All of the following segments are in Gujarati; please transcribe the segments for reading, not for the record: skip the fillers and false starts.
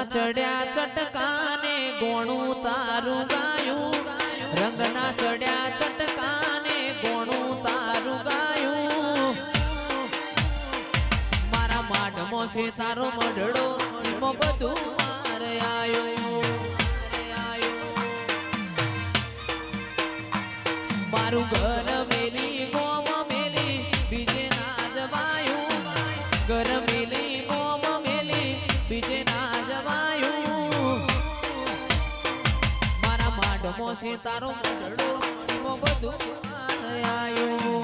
ચડ્યા ચટકાને ગોણું તારું ગાયું રંગના ચડ્યા ચટકાને ગોણું તારું ગાયું મારા માઢમાં છે તારો મઢડો એમાં બધું મારે આયો મારું ઘર મેલી ગોમ મેલી બીજે ના જવાયું ઘર મેલી ગોમ મેલી બીજે ના જવાયું મારા માઢમાં છે તારો મઢડો એમાં બધું મારે આયો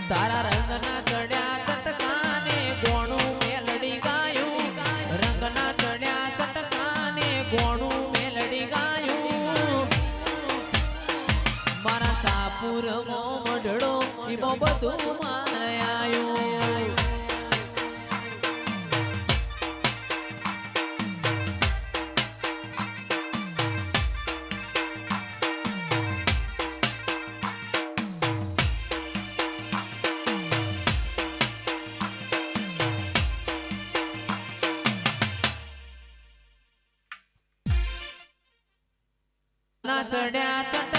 તારા રંગના ચડ્યા ચટકાને ગોણું મેલડી ગાયું રંગના ચડ્યા ચટકાને ગોણું મેલડી ગાયું મારા સાપુરમાં મઢડો એમાં બધું મારે આયું ચડ્યા ચટ